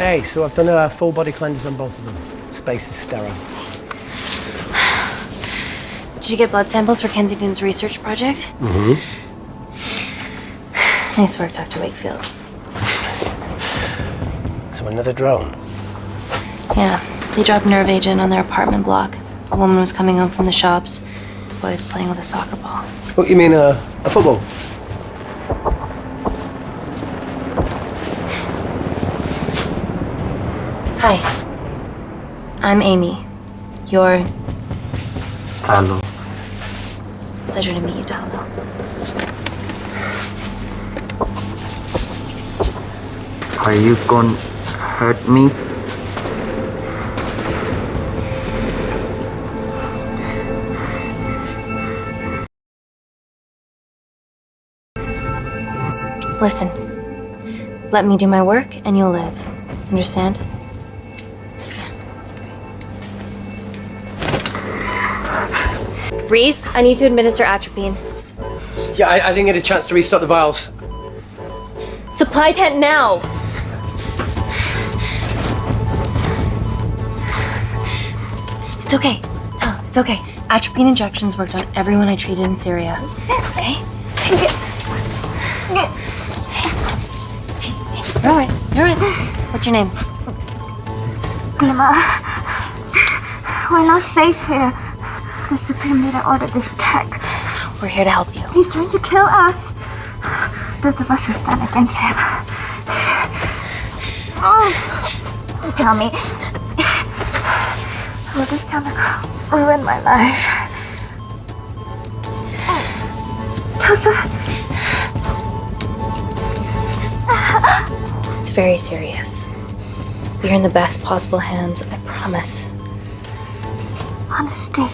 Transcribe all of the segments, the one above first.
Okay, so I've done a full body cleanse on both of them. Space is sterile. Did you get blood samples for Kensington's research project? Mm-hmm. Nice work, Dr. Wakefield. So another drone? Yeah, they dropped nerve agent on their apartment block. A woman was coming home from the shops. The boy was playing with a soccer ball. What, you mean a football? Hi. I'm Amy. You're... Hello. Pleasure to meet you, Talo. Are you gonna hurt me? Listen. Let me do my work and you'll live. Understand? Reese, I need to administer atropine. Yeah, I didn't get a chance to restock the vials. Supply tent now! It's okay. Tell him, it's okay. Atropine injections worked on everyone I treated in Syria. Okay? Hey. You're all right. You're all right. What's your name? Dima, we're not safe here. The Supreme Leader ordered this attack. We're here to help you. He's trying to kill us. Both of us will stand against him. Oh, tell me, will this chemical ruin my life? It's very serious. You're in the best possible hands, I promise. Honesty.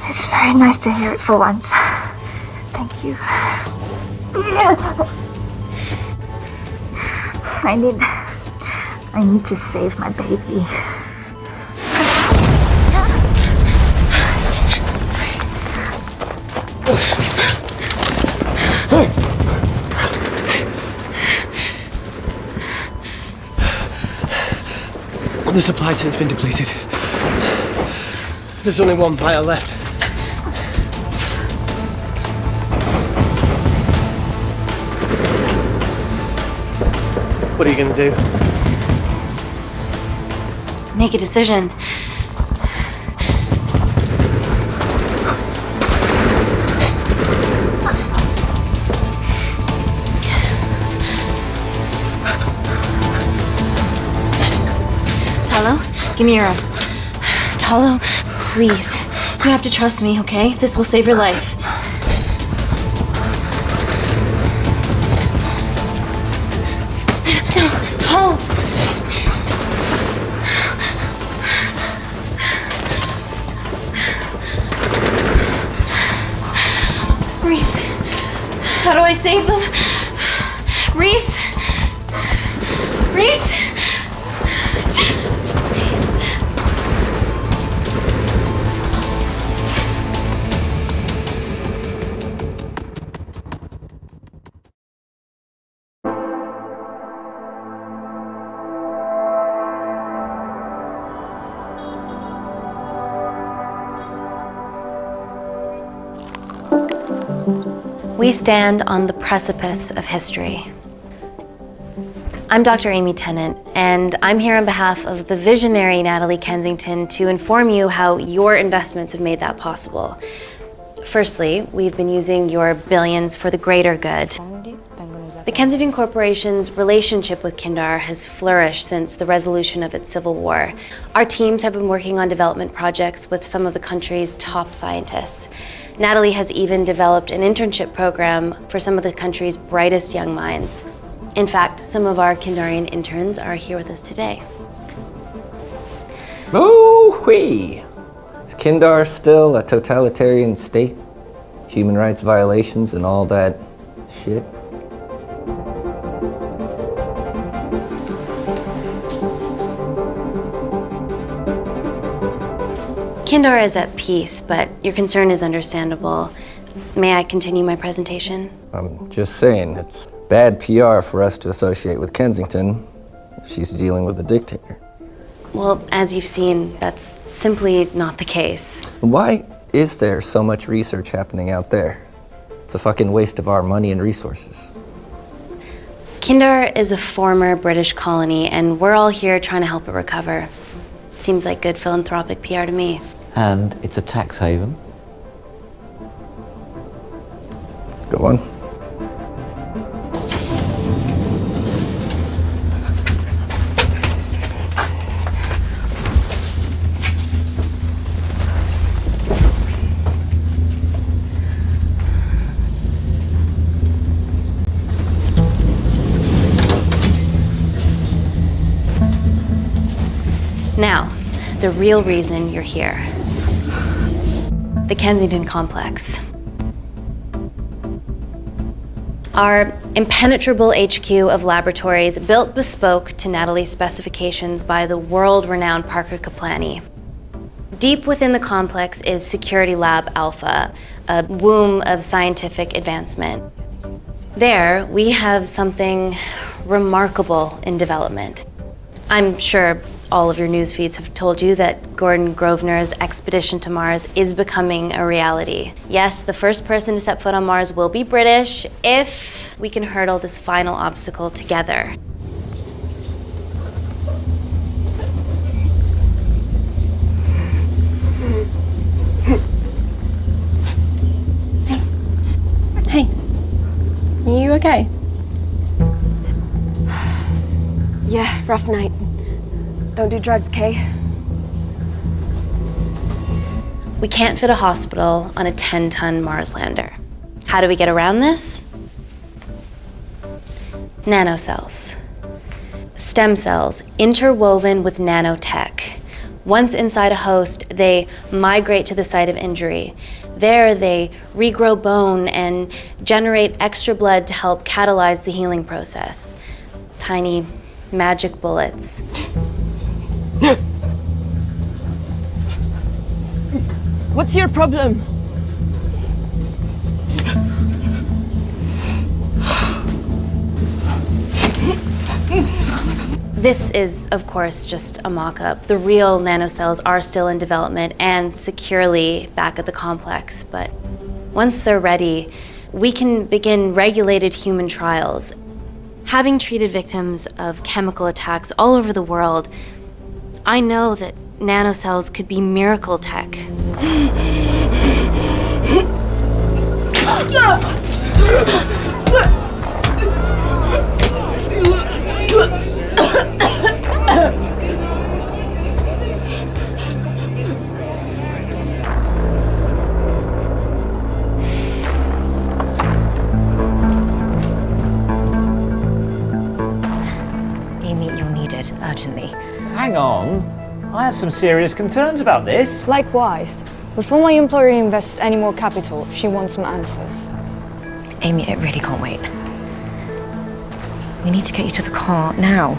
It's very nice to hear it for once. Thank you. I need to save my baby. The supply tent's been depleted. There's only one vial left. What are you gonna do? Make a decision. Talo, give me your arm. Talo, please. You have to trust me, okay? This will save your life. Talo! Reese, how do I save them? Reese? Reese? We stand on the precipice of history. I'm Dr. Amy Tenant, and I'm here on behalf of the visionary Natalie Kensington to inform you how your investments have made that possible. Firstly, we've been using your billions for the greater good. The Kensington Corporation's relationship with Kindar has flourished since the resolution of its civil war. Our teams have been working on development projects with some of the country's top scientists. Natalie has even developed an internship program for some of the country's brightest young minds. In fact, some of our Kindarian interns are here with us today. Oh-wee! Is Kindar still a totalitarian state? Human rights violations and all that shit? Kindar is at peace, but your concern is understandable. May I continue my presentation? I'm just saying, it's bad PR for us to associate with Kensington She's dealing with a dictator. Well, as you've seen, that's simply not the case. Why is there so much research happening out there? It's a fucking waste of our money and resources. Kindar is a former British colony, and we're all here trying to help it recover. Seems like good philanthropic PR to me. And it's a tax haven. Go on. Now, the real reason you're here. The Kensington complex. Our impenetrable HQ of laboratories built bespoke to Natalie's specifications by the world-renowned Parker Kaplany. Deep within the complex is Security Lab Alpha, a womb of scientific advancement. There, we have something remarkable in development. I'm sure all of your news feeds have told you that Gordon Grosvenor's expedition to Mars is becoming a reality. Yes, the first person to set foot on Mars will be British if we can hurdle this final obstacle together. Hey, are you okay? Yeah, rough night. Don't do drugs, Kay. We can't fit a hospital on a 10-ton Mars lander. How do we get around this? Nanocells. Stem cells interwoven with nanotech. Once inside a host, they migrate to the site of injury. There, they regrow bone and generate extra blood to help catalyze the healing process. Tiny magic bullets. What's your problem? This is, of course, just a mock-up. The real nanocells are still in development and securely back at the complex, but once they're ready, we can begin regulated human trials. Having treated victims of chemical attacks all over the world, I know that nanocells could be miracle tech. Amy, you're needed urgently. Hang on. I have some serious concerns about this. Likewise. Before my employer invests any more capital, she wants some answers. Amy, it really can't wait. We need to get you to the car now.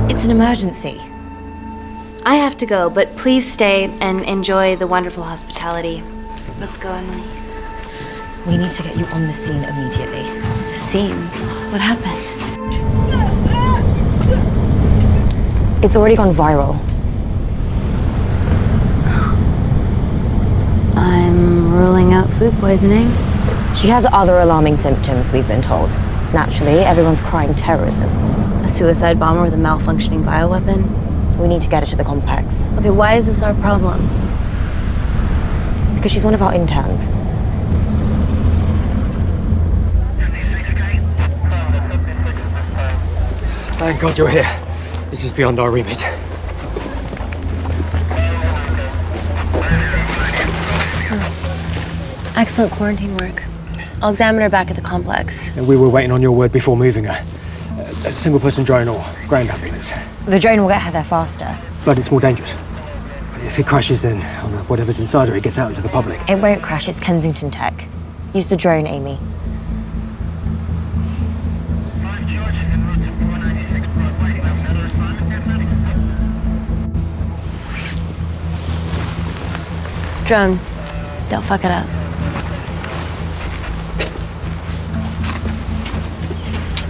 It's an emergency. I have to go, but please stay and enjoy the wonderful hospitality. Let's go, Emily. We need to get you on the scene immediately. Scene? What happened? It's already gone viral. I'm ruling out food poisoning. She has other alarming symptoms, we've been told. Naturally, everyone's crying terrorism. A suicide bomber with a malfunctioning bioweapon? We need to get her to the complex. Okay, why is this our problem? Because she's one of our interns. Thank God you're here. This is beyond our remit. Excellent quarantine work. I'll examine her back at the complex. And we were waiting on your word before moving her. A single-person drone or ground ambulance. The drone will get her there faster. But it's more dangerous. If it crashes, then whatever's inside her, it gets out into the public. It won't crash, it's Kensington tech. Use the drone, Amy. Drone, don't fuck it up.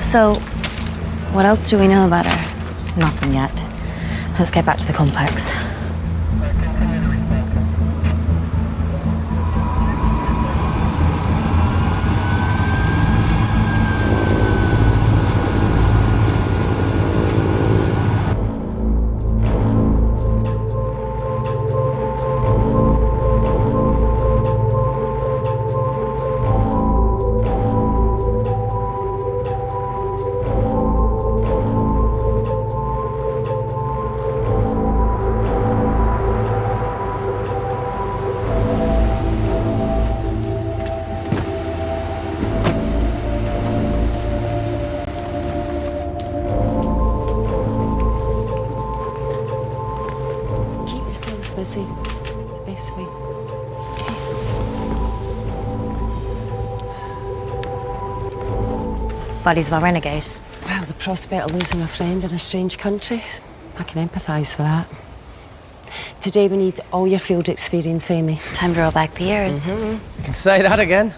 So, What else do we know about her? Nothing yet. Let's get back to the complex. Busy. It's the best way. Bodies of a renegade. Well, the prospect of losing a friend in a strange country, I can empathise with that. Today we need all your field experience, Amy. Time to roll back the years. You can say that again.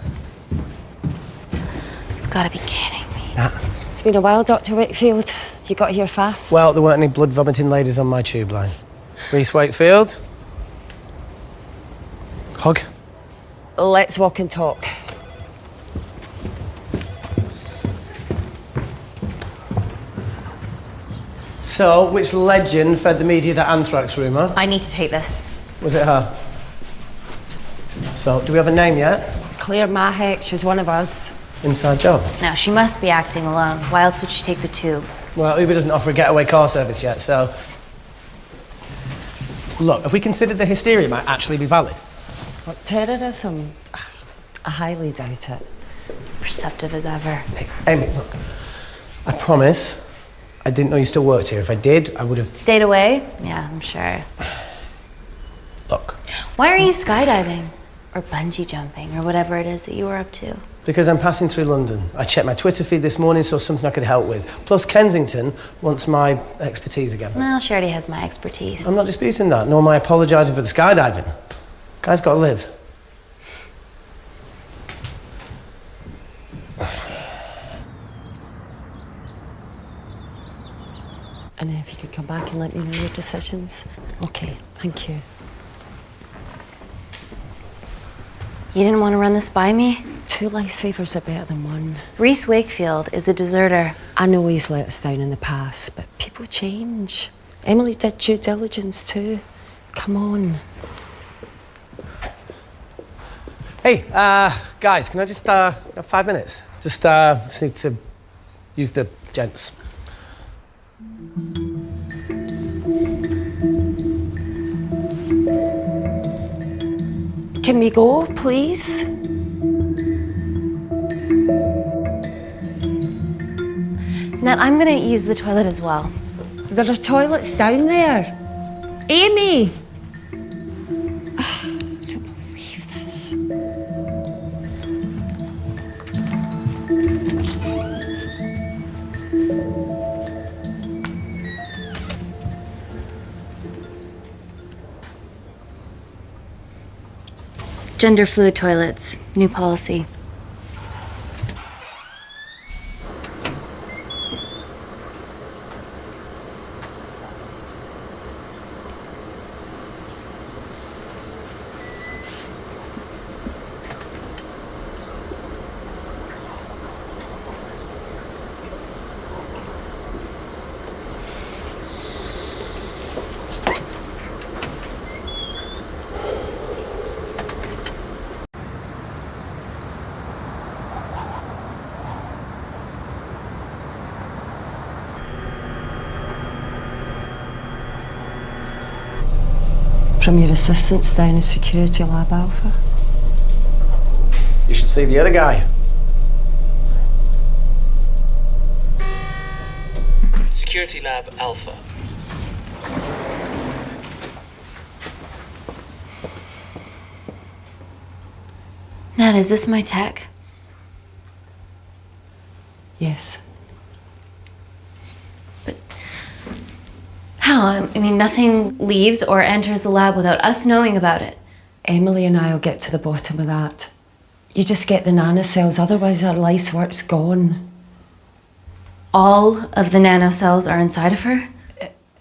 You've got to be kidding me. Nah. It's been a while, Dr. Wakefield. You got here fast. Well, there weren't any blood-vomiting ladies on my tube line. Reese Wakefield. Hug. Let's walk and talk. So, which legend fed the media that anthrax rumour? I need to take this. Was it her? So, do we have a name yet? Claire Mahek, she's one of us. Inside job. No, she must be acting alone. Why else would she take the tube? Well, Uber doesn't offer a getaway car service yet, so... Look, have we considered the hysteria might actually be valid? What, terrorism? I highly doubt it. Perceptive as ever. Hey, Amy, look. I promise I didn't know you still worked here. If I did, I would have... Stayed away? Yeah, I'm sure. Look. Why are you skydiving? Or bungee jumping, or whatever it is that you were up to? Because I'm passing through London. I checked my Twitter feed this morning, saw something I could help with. Plus, Kensington wants my expertise again. Well, she already has my expertise. I'm not disputing that, nor am I apologising for the skydiving. Guy's got to live. And if you could come back and let me know your decisions. Okay, thank you. You didn't want to run this by me? 2 lifesavers are better than 1. Reese Wakefield is a deserter. I know he's let us down in the past, but people change. Emily did due diligence too. Come on. Hey, guys, can I just, have 5 minutes? Just need to use the gents. Can we go, please? Nat, I'm gonna use the toilet as well. There are toilets down there. Amy! I don't believe this. Gender fluid toilets, new policy. From your assistants down in Security Lab Alpha. You should see the other guy. Security Lab Alpha. Nat, is this my tech? Yes. How? I mean, nothing leaves or enters the lab without us knowing about it. Emily and I will get to the bottom of that. You just get the nanocells, otherwise our life's work's gone. All of the nanocells are inside of her?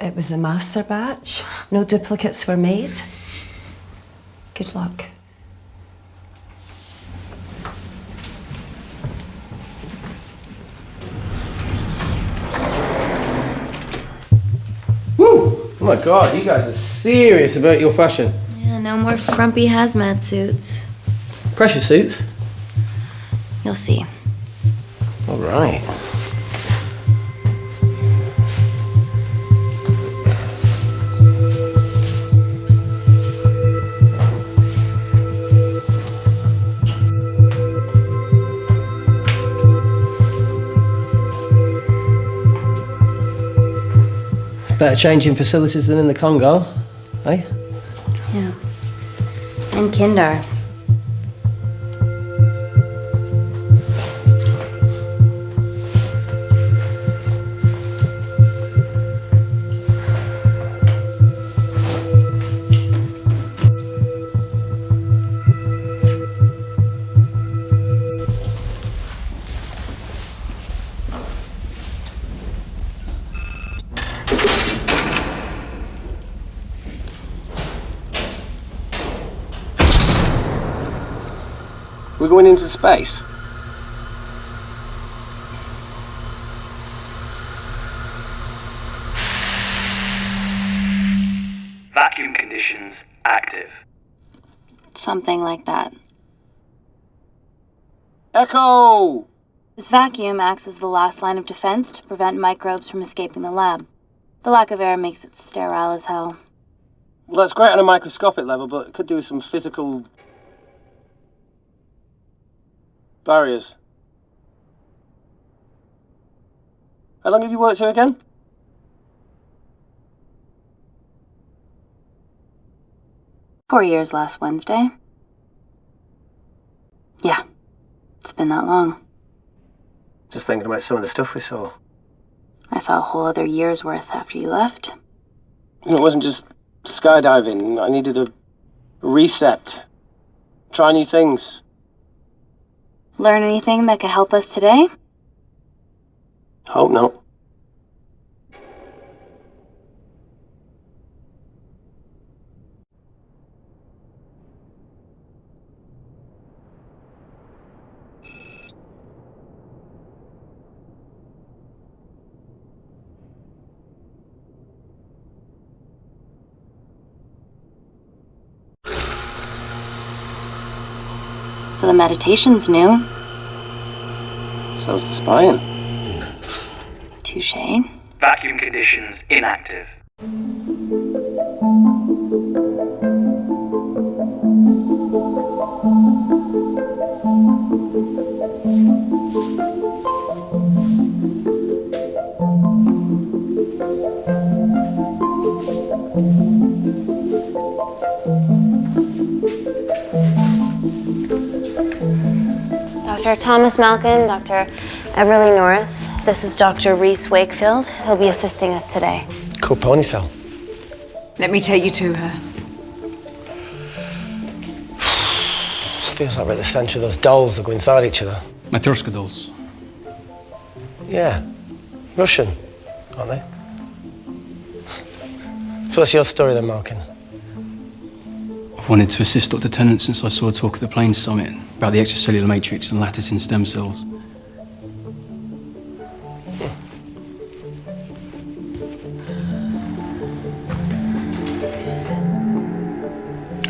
It was a master batch. No duplicates were made. Good luck. Woo! Oh my God, you guys are serious about your fashion. Yeah, no more frumpy hazmat suits. Pressure suits? You'll see. All right. Better changing facilities than in the Congo, eh? Yeah. And Kindar. We're going into space. Vacuum conditions active. Something like that. Echo! This vacuum acts as the last line of defense to prevent microbes from escaping the lab. The lack of air makes it sterile as hell. Well, that's great on a microscopic level, but it could do with some physical barriers. How long have you worked here again? "4 years last Wednesday." Yeah, it's been that long. Just thinking about some of the stuff we saw. I saw a whole other year's worth after you left. You know, it wasn't just skydiving. I needed a reset. Try new things. Learn anything that could help us today? Hope not. So the meditation's new. So's the spying. Touché. Vacuum conditions inactive. Dr. Thomas Malkin, Dr. Everly North. This is Dr. Reese Wakefield. He'll be assisting us today. Cool ponytail. Let me take you to her. Feels like we're at the centre of those dolls that go inside each other. Matryoshka dolls. Yeah. Russian, aren't they? So what's your story then, Malkin? I've wanted to assist Dr. Tenant since I saw a talk at the Plains Summit about the extracellular matrix and lattice in stem cells.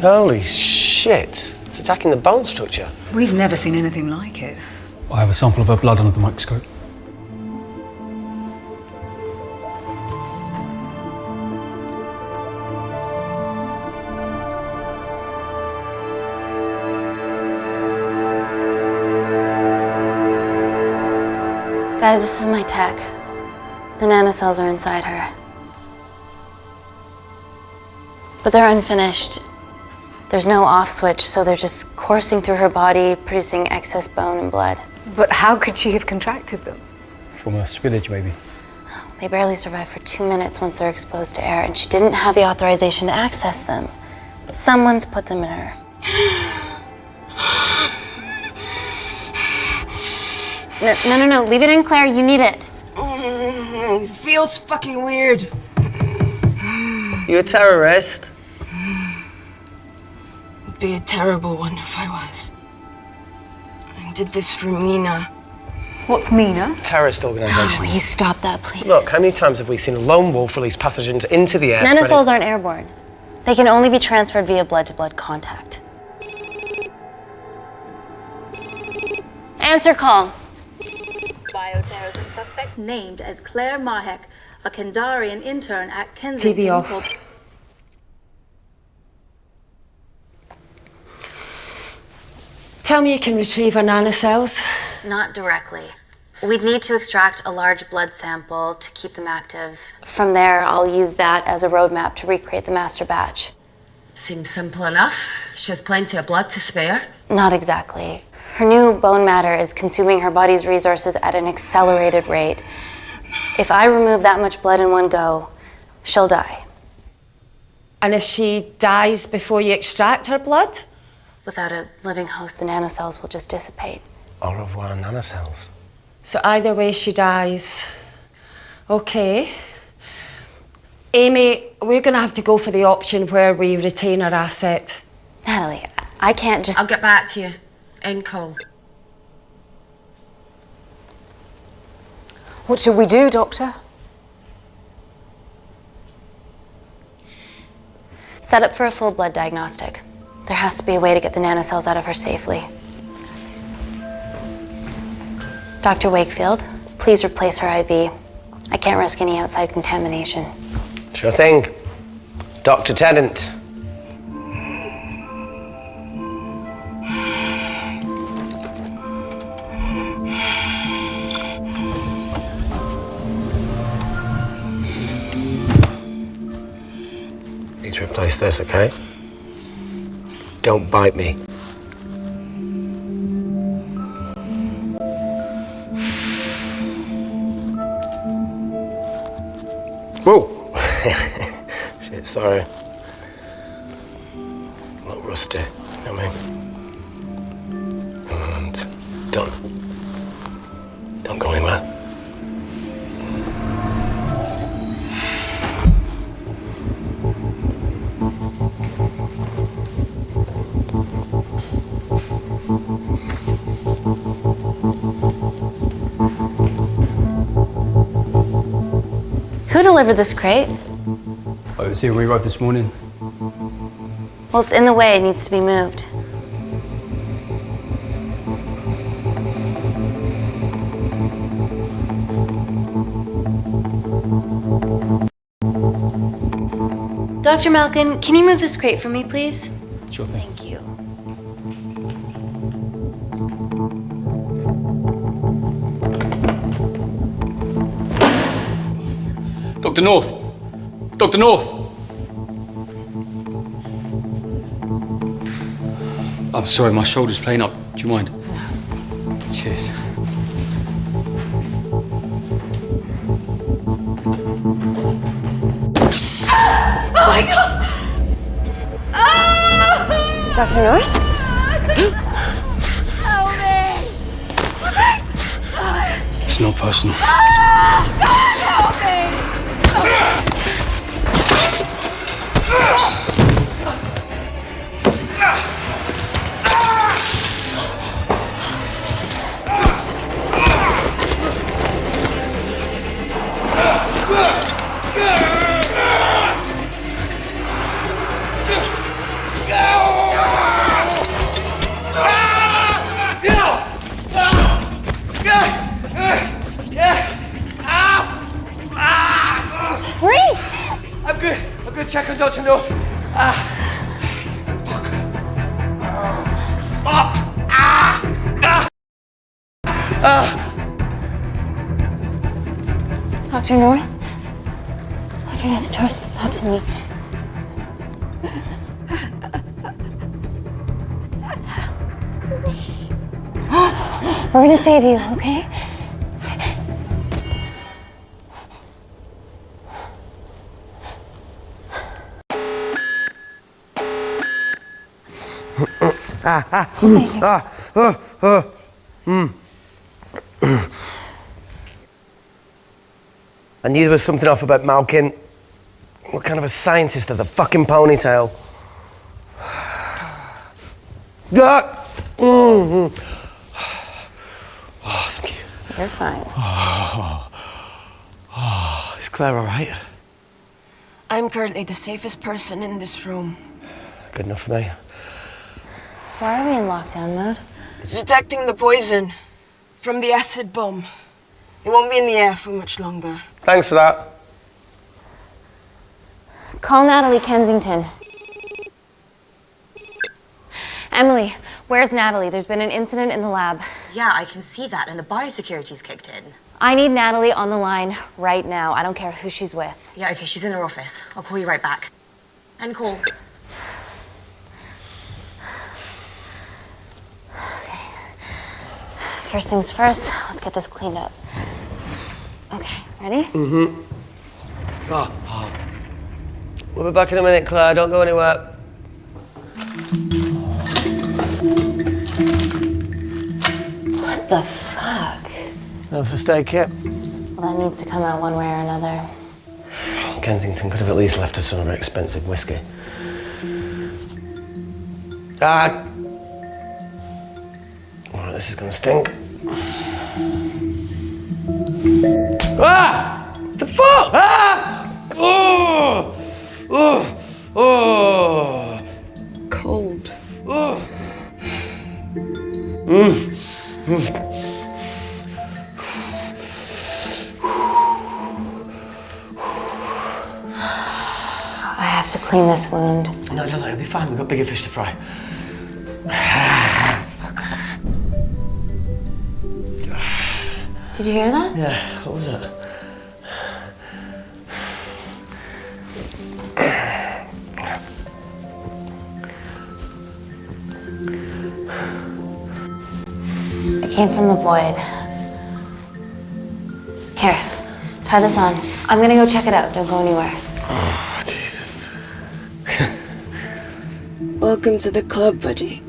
Holy shit. It's attacking the bone structure. We've never seen anything like it. I have a sample of her blood under the microscope. Guys, this is my tech. The nanocells are inside her. But they're unfinished. There's no off switch, so they're just coursing through her body, producing excess bone and blood. But how could she have contracted them? From a spillage, maybe. They barely survive for 2 minutes once they're exposed to air, and she didn't have the authorization to access them. Someone's put them in her. No, leave it in, Claire. You need it. It feels fucking weird. You a terrorist? It'd be a terrible one if I was. I did this for Mina. What's Mina? Terrorist organisation. Will you stop that, please? Look, how many times have we seen a lone wolf release pathogens into the air? Nanocells aren't airborne. They can only be transferred via blood-to-blood contact. Answer call. Bioterrorism suspect named as Claire Mahek, a Kendarian intern at Kensington. TV off. Tell me you can retrieve our nanocells. Not directly. We'd need to extract a large blood sample to keep them active. From there, I'll use that as a roadmap to recreate the master batch. Seems simple enough. She has plenty of blood to spare. Not exactly. Her new bone matter is consuming her body's resources at an accelerated rate. If I remove that much blood in one go, she'll die. And if she dies before you extract her blood? Without a living host, the nanocells will just dissipate. Au revoir, nanocells. So either way she dies. Okay. Amy, we're gonna have to go for the option where we retain our asset. Natalie, I can't just... I'll get back to you. End call. What should we do, Doctor? Set up for a full blood diagnostic. There has to be a way to get the nanocells out of her safely. Dr. Wakefield, please replace her IV. I can't risk any outside contamination. Sure thing. Dr. Tenant. Need to replace this, okay? Don't bite me. Whoa! Shit, sorry. A little rusty, you know what I mean? And don't go anywhere. Who delivered this crate? Oh, it was here when we arrived this morning. Well, it's in the way. It needs to be moved. Dr. Malkin, can you move this crate for me, please? Sure thing. Thank you. Dr. North! Dr. North! I'm sorry, my shoulder's playing up. Do you mind? Cheers. Oh my God! Dr. North? Help me! It's not personal. Help me! I'm good. Check on Dr. North. Fuck. Dr. North? Dr. North, talk to me. We're gonna save you, okay? I knew there was something off about Malkin. What kind of a scientist has a fucking ponytail? Oh, thank you. You're fine. Is Claire all right? I'm currently the safest person in this room. Good enough for me. Why are we in lockdown mode? It's detecting the poison from the acid bomb. It won't be in the air for much longer. Thanks for that. Call Natalie Kensington. Emily, where's Natalie? There's been an incident in the lab. Yeah, I can see that, and the biosecurity's kicked in. I need Natalie on the line right now. I don't care who she's with. Yeah, okay, she's in her office. I'll call you right back. End call. Okay. First things first, let's get this cleaned up. Okay, ready? Mm-hmm. Oh. We'll be back in a minute, Claire. Don't go anywhere. What the fuck? No first aid kit. Well, that needs to come out one way or another. Kensington could have at least left us some of her expensive whiskey. Ah! Alright, this is gonna stink. Ah! The fuck? Ah! Oh! Oh! Oh! Cold. Oh! I have to clean this wound. No, it'll be fine. We've got bigger fish to fry. Did you hear that? Yeah, what was that? It came from the void. Here, try this on. I'm gonna go check it out. Don't go anywhere. Oh, Jesus. Welcome to the club, buddy.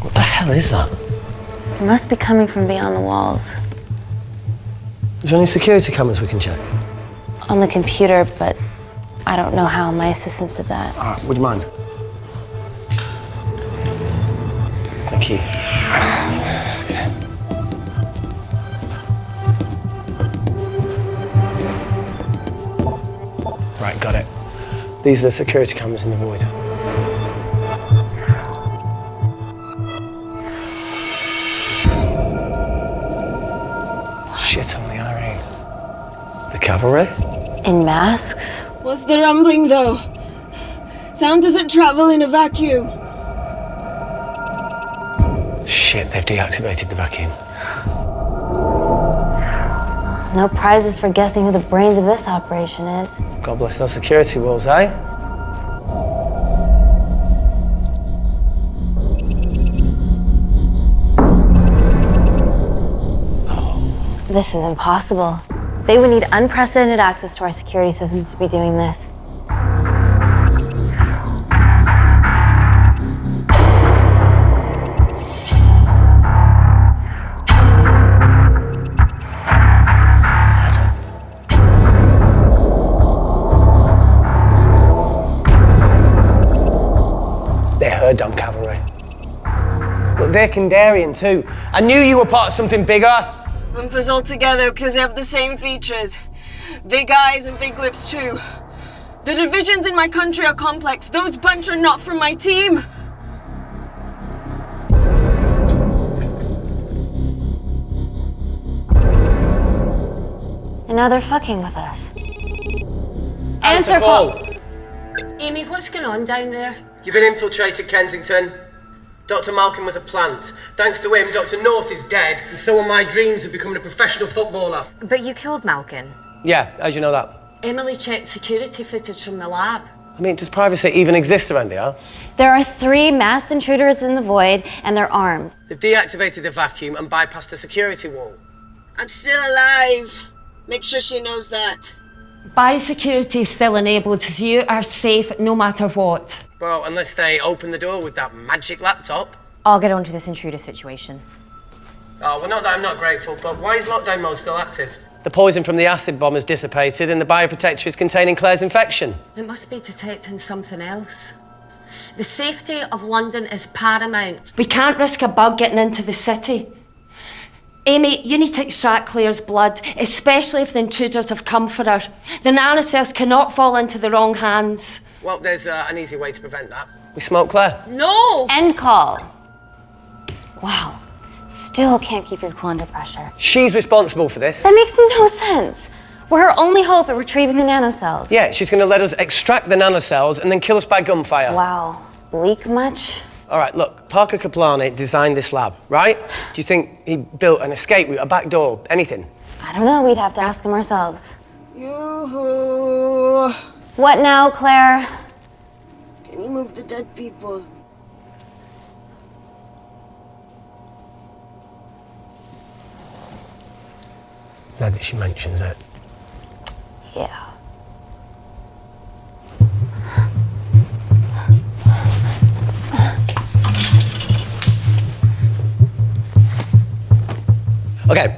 What the hell is that? It must be coming from beyond the walls. Is there any security cameras we can check? On the computer, but I don't know how. My assistants did that. All right, would you mind? Thank you. Right, got it. These are the security cameras in the void. Shit on the IRA. The cavalry? In masks? What's the rumbling, though? Sound doesn't travel in a vacuum. Shit, they've deactivated the vacuum. No prizes for guessing who the brains of this operation is. God bless those security walls, eh? This is impossible. They would need unprecedented access to our security systems to be doing this. They're her dumb cavalry. Look, they're Kandarian too. I knew you were part of something bigger. Lumpers all together because they have the same features. Big eyes and big lips too. The divisions in my country are complex. Those bunch are not from my team. And now they're fucking with us. Answer call. Amy, what's going on down there? You've been infiltrated, Kensington. Dr. Malkin was a plant. Thanks to him, Dr. North is dead, and so are my dreams of becoming a professional footballer. But you killed Malkin. Yeah, how'd you know that? Emily checked security footage from the lab. I mean, does privacy even exist around here? There are 3 masked intruders in the void, and they're armed. They've deactivated the vacuum and bypassed the security wall. I'm still alive. Make sure she knows that. Biosecurity is still enabled, so you are safe no matter what. Well, unless they open the door with that magic laptop. I'll get onto this intruder situation. Oh, well, not that I'm not grateful, but why is lockdown mode still active? The poison from the acid bomb has dissipated and the bioprotector is containing Claire's infection. It must be detecting something else. The safety of London is paramount. We can't risk a bug getting into the city. Amy, you need to extract Claire's blood, especially if the intruders have come for her. The nanocells cannot fall into the wrong hands. Well, there's an easy way to prevent that. We smoke Claire. No! End call. Wow. Still can't keep your cool under pressure. She's responsible for this. That makes no sense. We're her only hope at retrieving the nanocells. Yeah, she's going to let us extract the nanocells and then kill us by gunfire. Wow. Bleak much? All right, look, Parker Kaplani designed this lab, right? Do you think he built an escape route, a back door, anything? I don't know. We'd have to ask him ourselves. Yoo-hoo. What now, Claire? Can you move the dead people? Now that she mentions it. Yeah. Okay.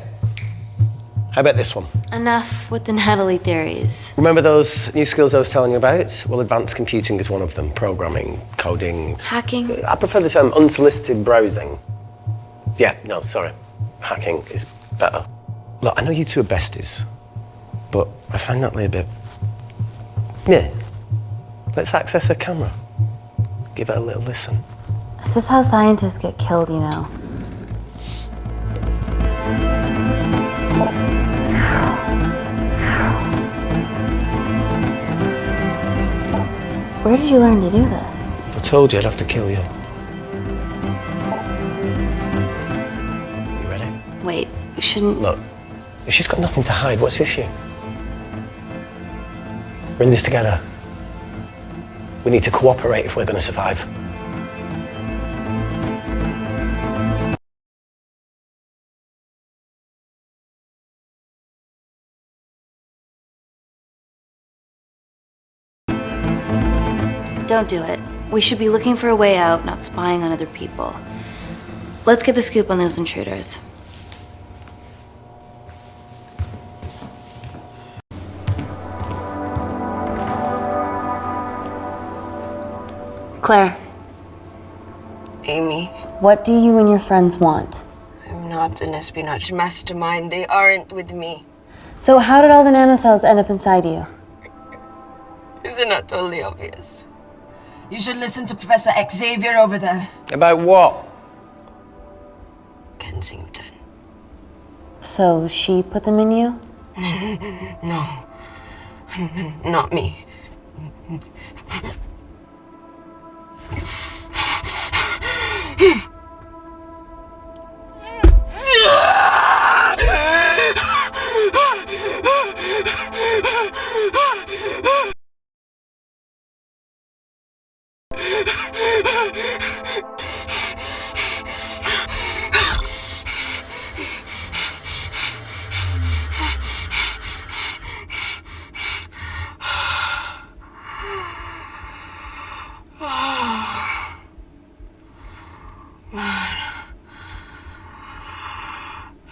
How about this one? Enough with the Natalie theories. Remember those new skills I was telling you about? Well, advanced computing is one of them. Programming, coding. Hacking? I prefer the term unsolicited browsing. Yeah, no, sorry. Hacking is better. Look, I know you two are besties, but I find Natalie a bit... Yeah. Let's access her camera. Give it a little listen. This is how scientists get killed, you know. Where did you learn to do this? If I told you, I'd have to kill you. You ready? Wait, we shouldn't... Look, if she's got nothing to hide, what's the issue? We're in this together. We need to cooperate if we're going to survive. Don't do it. We should be looking for a way out, not spying on other people. Let's get the scoop on those intruders. Claire. Amy. What do you and your friends want? I'm not an espionage mastermind. They aren't with me. So how did all the nanocells end up inside you? Isn't that totally obvious? You should listen to Professor Xavier over there. About what? Kensington. So she put them in you? No. Not me.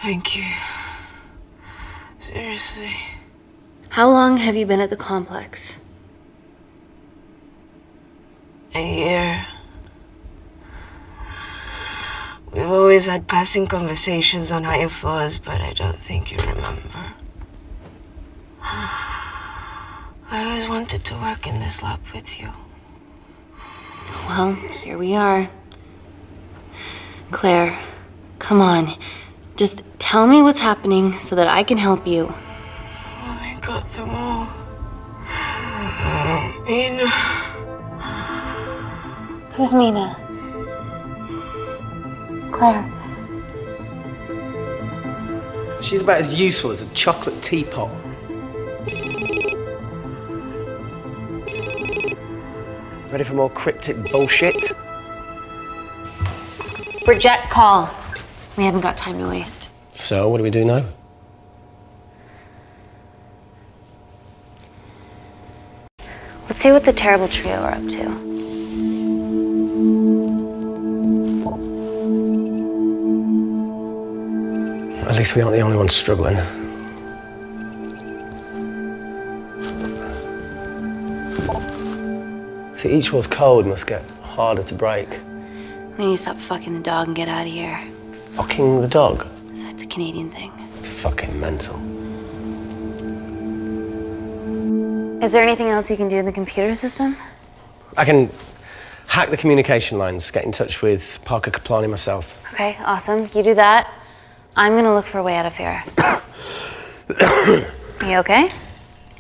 Thank you. Seriously. How long have you been at the complex? A year. We've always had passing conversations on higher floors, but I don't think you remember. I always wanted to work in this lab with you. Well, here we are. Claire, come on. Just tell me what's happening so that I can help you. I got them all. Mina. Who's Mina? Claire. She's about as useful as a chocolate teapot. Ready for more cryptic bullshit? Reject call. We haven't got time to waste. So, what do we do now? Let's see what the terrible trio are up to. At least we aren't the only ones struggling. See, each wall's code must get harder to break. We need to stop fucking the dog and get out of here. Fucking the dog? So it's a Canadian thing. It's fucking mental. Is there anything else you can do in the computer system? I can hack the communication lines, get in touch with Parker Kaplani myself. Okay, awesome. You do that. I'm gonna look for a way out of here. You okay?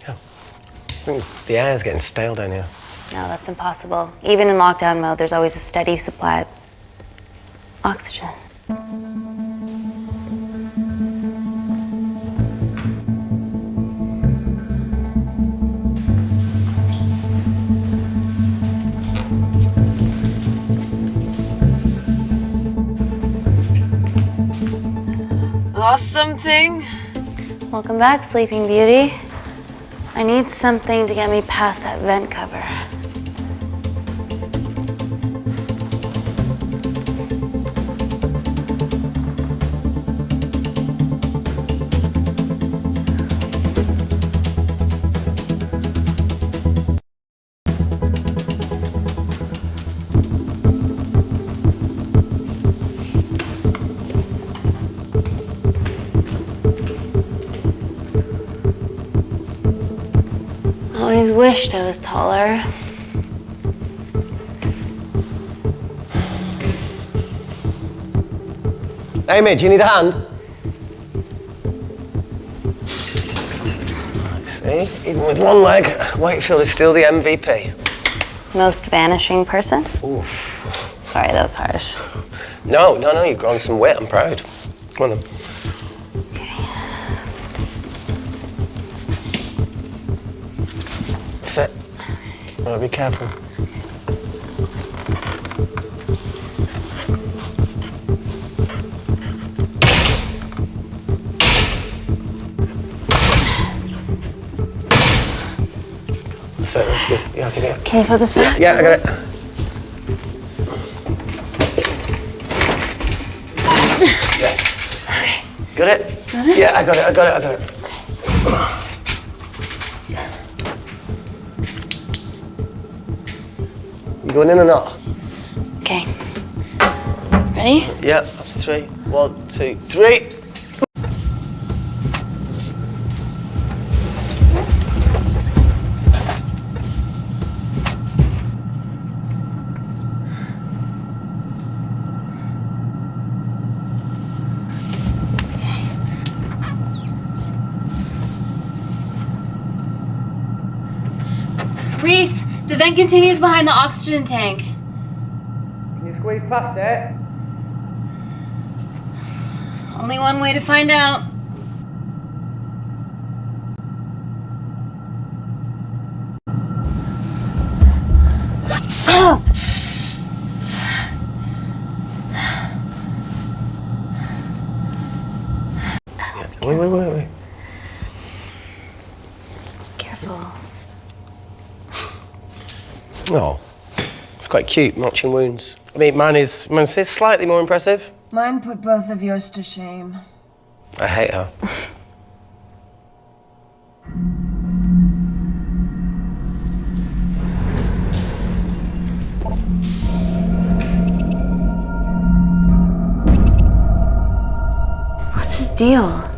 Yeah. I think the air's getting stale down here. No, that's impossible. Even in lockdown mode, there's always a steady supply of oxygen. Lost something? Welcome back, Sleeping Beauty. I need something to get me past that vent cover. Always wished I was taller. Amy, do you need a hand? See, even with one leg, Wakefield is still the MVP. Most vanishing person? Ooh. Sorry, that was harsh. No, you've grown some weight, I'm proud. Come on then. Sit. Oh, be careful. Sit, that's good. Yeah, okay, yeah. Can you put this back? Yeah, I got it. Yeah. Okay. Got it? Got it? Yeah, I got it. You going in or not? Okay. Ready? Yeah, up to 3. 1, 2, 3. Reese, the vent continues behind the oxygen tank. Can you squeeze past it? Only one way to find out. Oh! Wait. Careful. Oh, it's quite cute, matching wounds. I mean, mine's slightly more impressive. Mine put both of yours to shame. I hate her. What's his deal?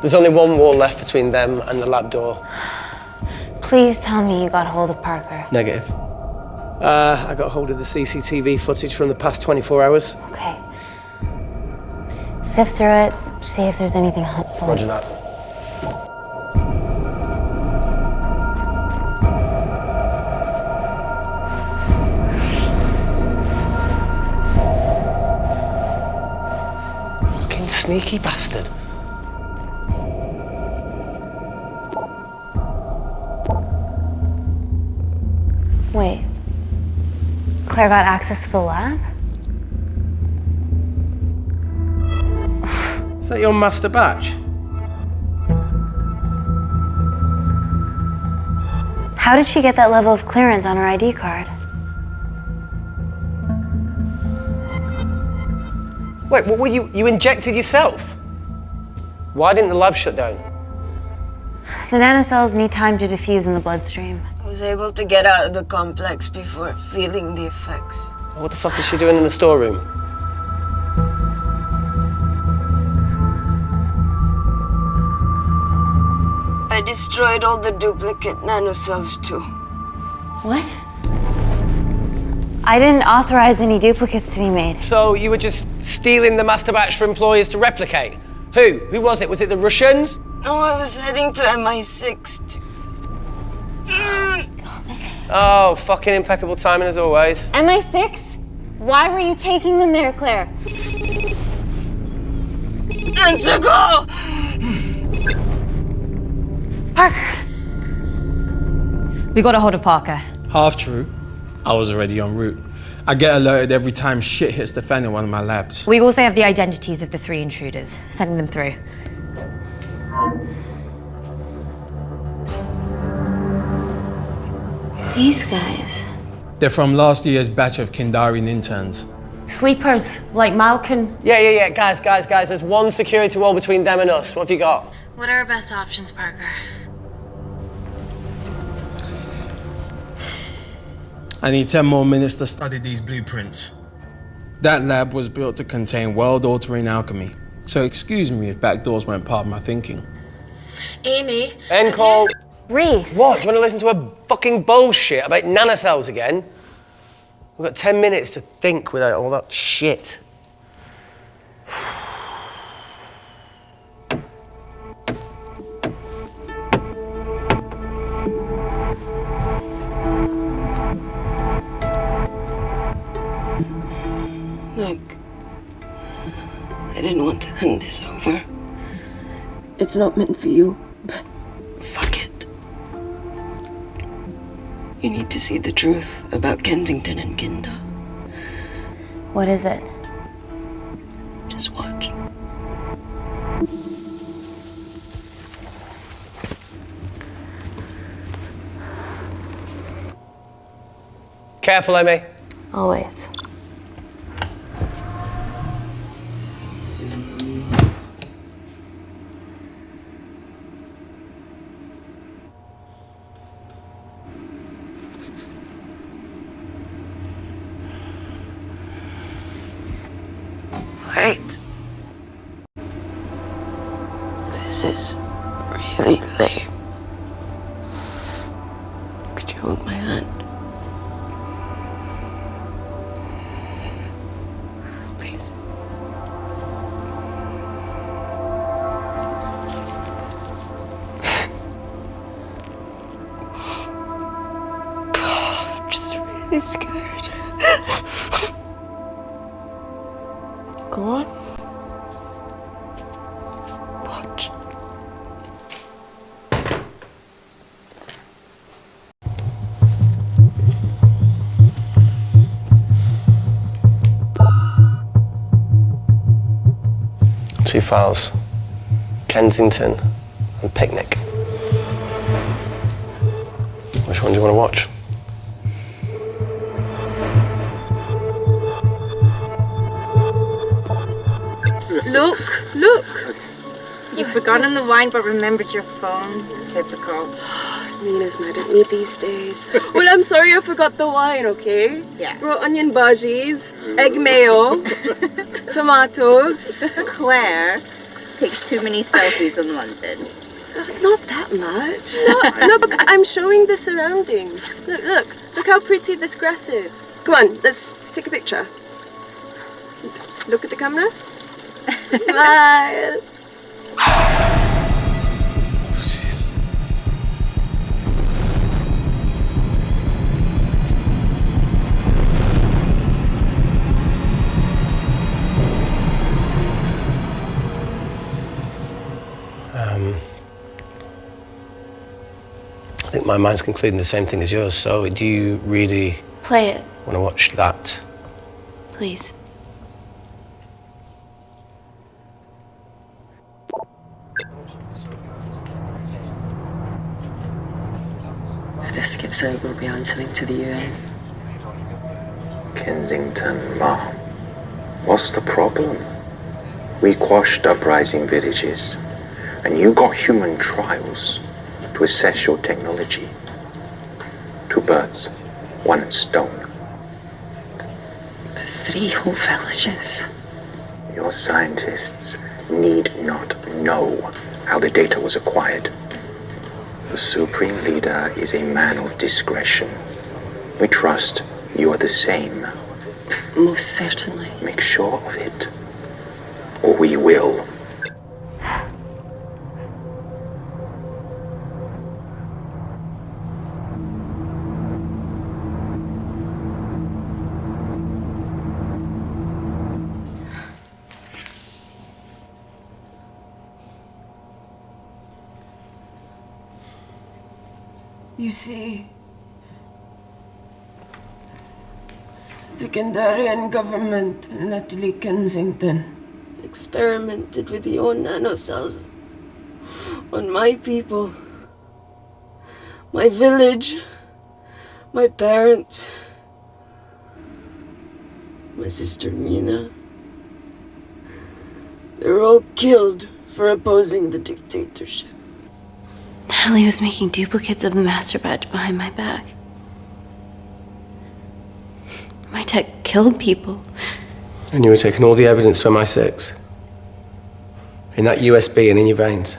There's only one wall left between them and the lab door. Please tell me you got hold of Parker. Negative. I got hold of the CCTV footage from the past 24 hours. Okay. Sift through it, see if there's anything helpful. Roger that. Fucking sneaky bastard. Claire got access to the lab? Is that your master batch? How did she get that level of clearance on her ID card? Wait, what were you injected yourself? Why didn't the lab shut down? The nanocells need time to diffuse in the bloodstream. I was able to get out of the complex before feeling the effects. What the fuck is she doing in the storeroom? I destroyed all the duplicate nanocells too. What? I didn't authorize any duplicates to be made. So you were just stealing the master batch for employers to replicate? Who? Who was it? Was it the Russians? No, I was heading to MI6 Oh, fucking impeccable timing as always. MI6? Why were you taking them there, Claire? Let's go! Parker! We got a hold of Parker. Half true. I was already en route. I get alerted every time shit hits the fan in one of my labs. We also have the identities of the 3 intruders. Sending them through. These guys. They're from last year's batch of Kindarian interns. Sleepers, like Malkin. Yeah. Guys. There's one security wall between them and us. What have you got? What are our best options, Parker? I need 10 more minutes to study these blueprints. That lab was built to contain world-altering alchemy. So excuse me if backdoors weren't part of my thinking. Amy. End call. Reese. What? Do you want to listen to a fucking bullshit about nanocells again? We've got 10 minutes to think without all that shit. Look, I didn't want to hand this over. It's not meant for you, but fuck it. You need to see the truth about Kensington and Kinder. What is it? Just watch. Careful, Amy. Always. Wait. This is really lame. Could you hold my hand? Please. I'm just really scared. Go on. Watch. Two files. Kensington and Picnic. Which one do you want to watch? Look! You've forgotten the wine but remembered your phone. Typical. Mina's mad at me these days. Well, I'm sorry I forgot the wine, okay? Yeah. Raw onion bhajis, egg mayo, tomatoes. Claire takes too many selfies in London. Not that much. Look, I'm showing the surroundings. Look how pretty this grass is. Come on, let's take a picture. Look at the camera. Smile. I think my mind's concluding the same thing as yours, so do you really... Play it. Want to watch that? Please. If this gets out, we'll be answering to the UN. Kensington, Mom. What's the problem? We quashed uprising villages, and you got human trials to assess your technology. 2 birds, 1 stone. But 3 whole villages. Your scientists need not know how the data was acquired. The Supreme Leader is a man of discretion. We trust you are the same. Most certainly. Make sure of it, or we will. You see, the Kandarian government and Natalie Kensington experimented with your nanocells on my people, my village, my parents, my sister Mina. They were all killed for opposing the dictatorship. Natalie was making duplicates of the master batch behind my back. My tech killed people. And you were taking all the evidence from MI6? In that USB and in your veins?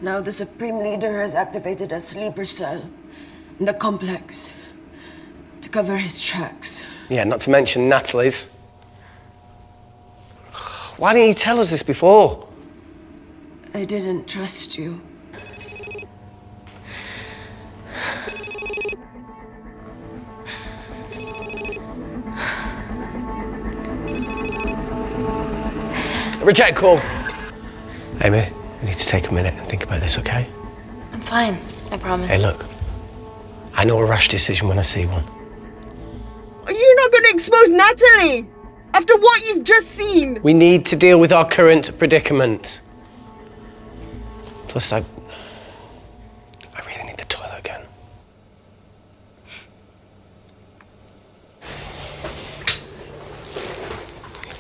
Now the Supreme Leader has activated a sleeper cell in the complex to cover his tracks. Yeah, not to mention Natalie's. Why didn't you tell us this before? I didn't trust you. Reject call. Amy, we need to take a minute and think about this, okay? I'm fine, I promise. Hey, look. I know a rash decision when I see one. Are you not going to expose Natalie? After what you've just seen? We need to deal with our current predicament. Plus, I really need the toilet again.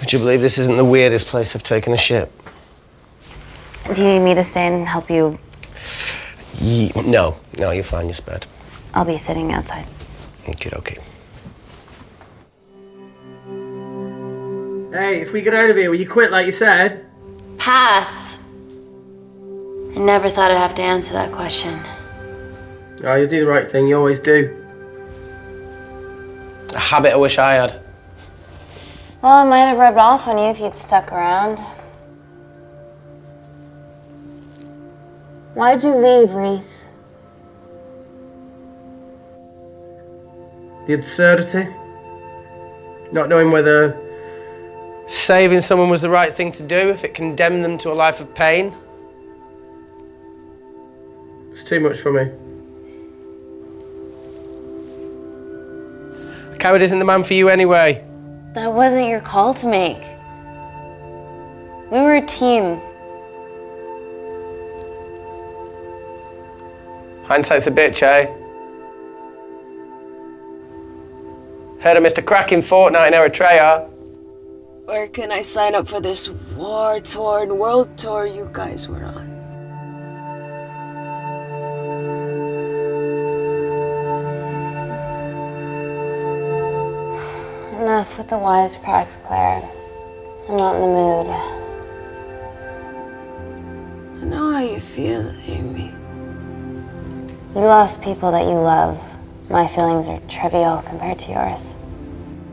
Would you believe this isn't the weirdest place I've taken a shit? Do you need me to stay and help you? No, you're fine, you're spared. I'll be sitting outside. Okay. Hey, if we get out of here, will you quit like you said? Pass. I never thought I'd have to answer that question. Oh, you do the right thing, you always do. A habit I wish I had. Well, it might have rubbed off on you if you'd stuck around. Why'd you leave, Reese? The absurdity. Not knowing whether saving someone was the right thing to do if it condemned them to a life of pain. it's too much for me. A coward isn't the man for you anyway. That wasn't your call to make. We were a team. Hindsight's a bitch, eh? Heard of Mr. Cracking Fortnite in Eritrea? Where can I sign up for this war-torn world tour you guys were on? Enough with the wisecracks, Claire. I'm not in the mood. I know how you feel, Amy. You lost people that you love. My feelings are trivial compared to yours.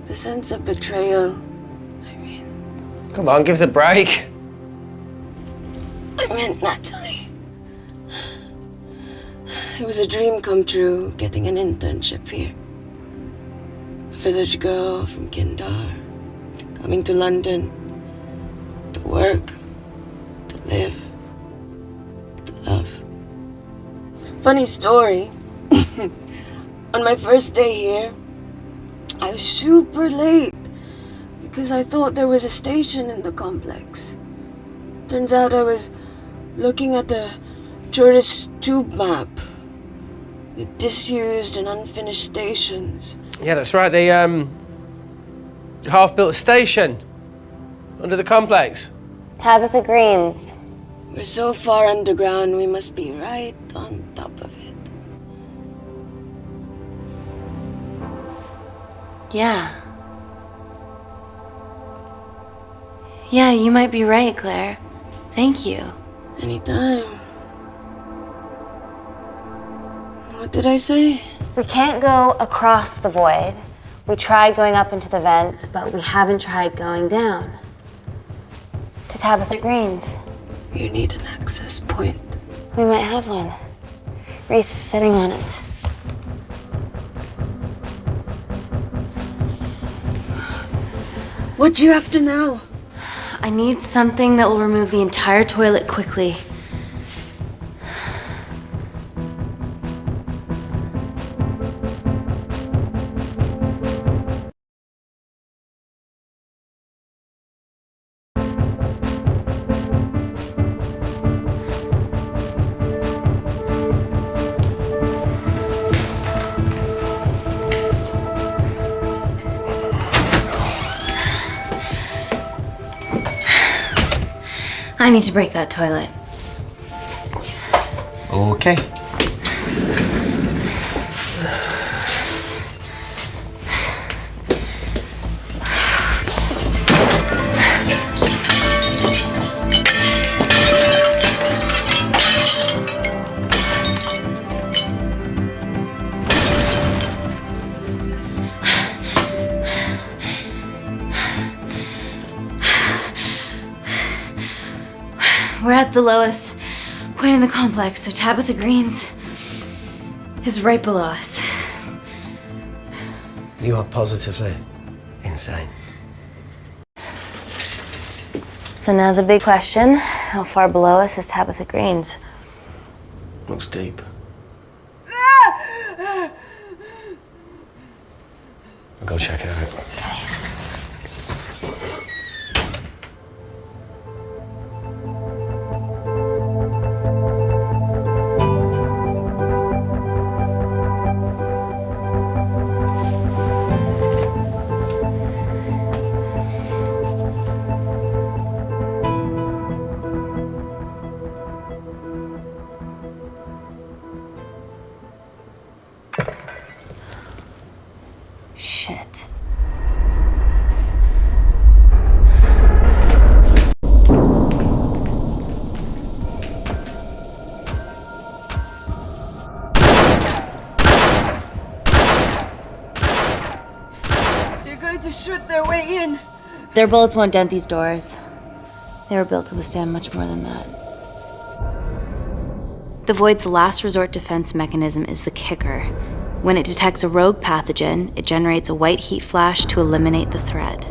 The sense of betrayal. Come on, give us a break. I meant Natalie. It was a dream come true, getting an internship here. A village girl from Kindar, coming to London to work, to live, to love. Funny story. On my first day here, I was super late because I thought there was a station in the complex. Turns out I was looking at the tourist tube map with disused and unfinished stations. Yeah, that's right. They half-built a station under the complex. Tabitha Greens. We're so far underground, we must be right on top of it. Yeah. Yeah, you might be right, Claire. Thank you. Anytime. What did I say? We can't go across the void. We tried going up into the vents, but we haven't tried going down. To Tabitha Greens. You need an access point. We might have one. Reese is sitting on it. What do you after now? I need something that will remove the entire toilet quickly. I need to break that toilet. Okay. We're at the lowest point in the complex, so Tabitha Greens is right below us. You are positively insane. So now the big question, how far below us is Tabitha Greens? Looks deep. I'll go check it out. Okay. Shit. They're going to shoot their way in. Their bullets won't dent these doors. They were built to withstand much more than that. The Void's last resort defense mechanism is the kicker. When it detects a rogue pathogen, it generates a white heat flash to eliminate the threat.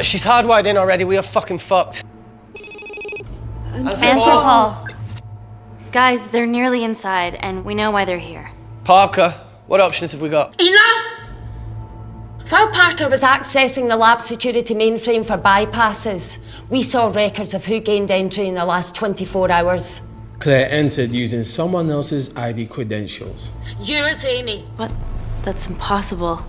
She's hardwired in already. We are fucking fucked. And Paul. Guys, they're nearly inside, and we know why they're here. Parker, what options have we got? Enough! While Parker was accessing the lab security mainframe for bypasses, we saw records of who gained entry in the last 24 hours. Claire entered using someone else's ID credentials. Yours, Amy. What? That's impossible.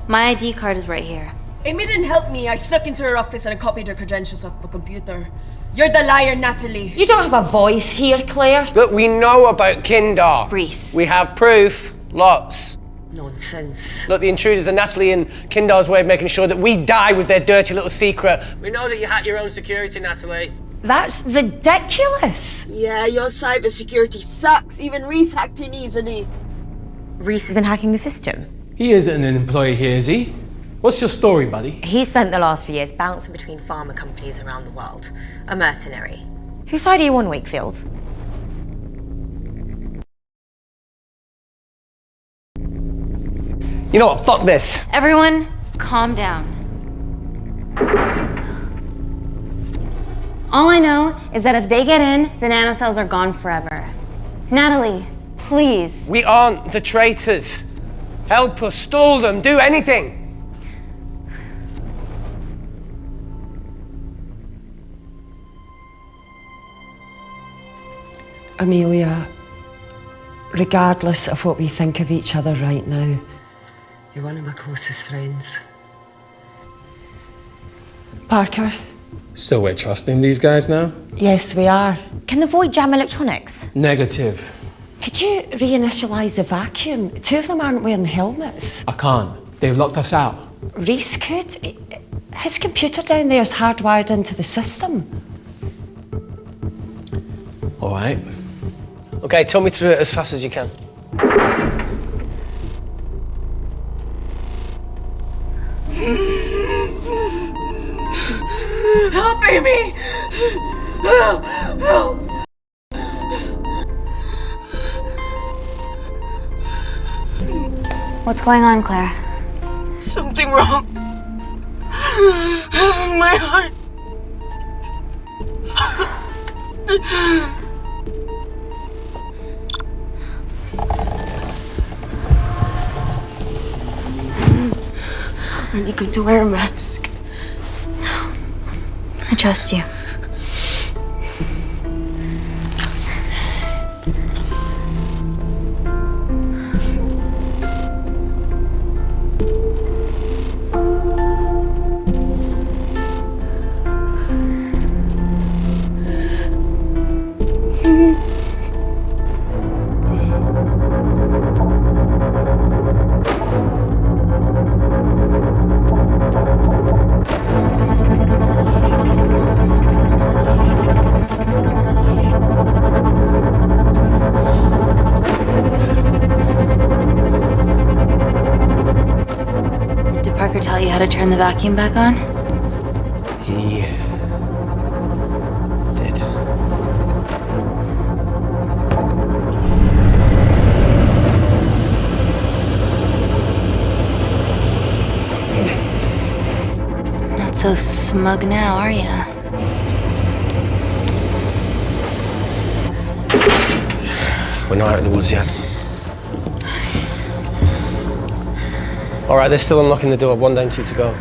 My ID card is right here. Amy didn't help me. I snuck into her office and I copied her credentials off the computer. You're the liar, Natalie. You don't have a voice here, Claire. Look, we know about Kindar. Reese. We have proof. Lots. Nonsense. Look, the intruders are Natalie and Kindar's way of making sure that we die with their dirty little secret. We know that you hack your own security, Natalie. That's ridiculous. Yeah, your cybersecurity sucks. Even Reese hacked in easily. Reese has been hacking the system. He isn't an employee here, is he? What's your story, buddy? He spent the last few years bouncing between pharma companies around the world. A mercenary. Whose side are you on, Wakefield? You know what? Fuck this. Everyone, calm down. All I know is that if they get in, the nanocells are gone forever. Natalie, please. We aren't the traitors. Help us, stall them, do anything. Amelia, regardless of what we think of each other right now, you're one of my closest friends. Parker? So we're trusting these guys now? Yes, we are. Can the void jam electronics? Negative. Could you reinitialise the vacuum? Two of them aren't wearing helmets. I can't. They've locked us out. Reese could. His computer down there is hardwired into the system. All right. Okay, talk me through it as fast as you can. Help, Amy! Help! Help! What's going on, Claire? Something wrong. My heart. Are you going to wear a mask? I trust you. Tell you how to turn the vacuum back on? He did. Not so smug now, are ya? We're not out of the woods yet. All right, they're still unlocking the door. 1 down, 2 to go.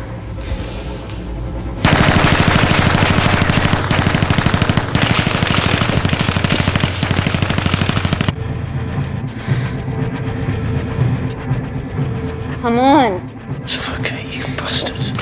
Come on. Suffocate, you bastards.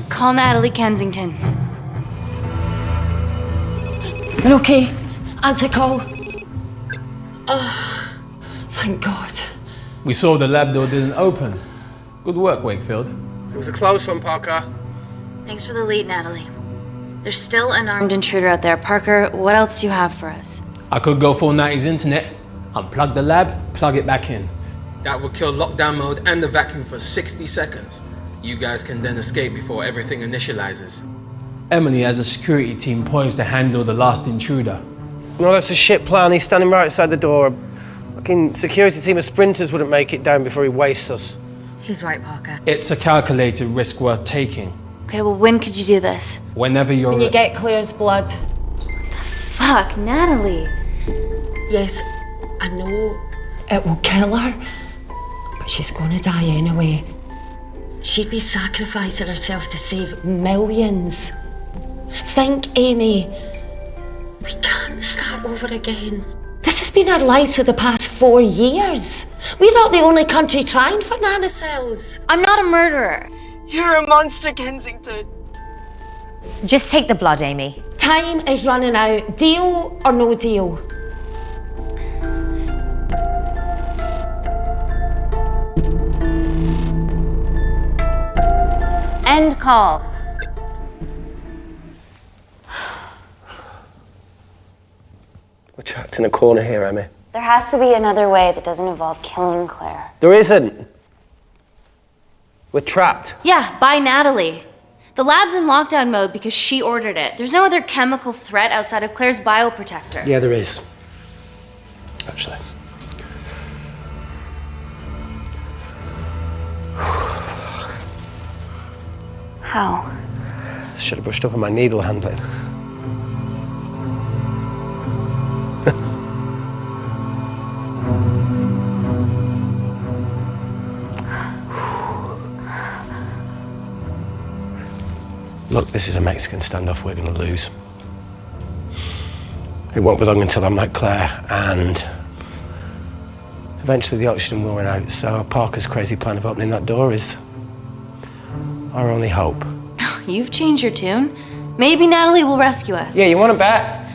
Call Natalie Kensington. We're okay. Answer call. Oh, thank God. We saw the lab door didn't open. Good work, Wakefield. It was a close one, Parker. Thanks for the lead, Natalie. There's still an armed intruder out there. Parker, what else do you have for us? I could go full 90s internet, unplug the lab, plug it back in. That would kill lockdown mode and the vacuum for 60 seconds. You guys can then escape before everything initializes. Emily has a security team poised to handle the last intruder. No, that's a shit plan. He's standing right outside the door. A fucking security team of sprinters wouldn't make it down before he wastes us. He's right, Parker. It's a calculated risk worth taking. Okay, well, when could you do this? Whenever you're... When you get Claire's blood. Fuck, Natalie. Yes, I know. It will kill her, but she's gonna die anyway. She'd be sacrificing herself to save millions. Think, Amy. We can't start over again. This has been our lives for the past 4 years. We're not the only country trying for nanocells. I'm not a murderer. You're a monster, Kensington. Just take the blood, Amy. Time is running out. Deal or no deal? End call. We're trapped in a corner here, Emmy. There has to be another way that doesn't involve killing Claire. There isn't. We're trapped. Yeah, by Natalie. The lab's in lockdown mode because she ordered it. There's no other chemical threat outside of Claire's bioprotector. Yeah, there is. Actually. How? Should have brushed up on my needle handling. Look, this is a Mexican standoff we're going to lose. It won't be long until I'm like Claire, and eventually the oxygen will run out, so Parker's crazy plan of opening that door is our only hope. You've changed your tune. Maybe Natalie will rescue us. Yeah, you want to bet?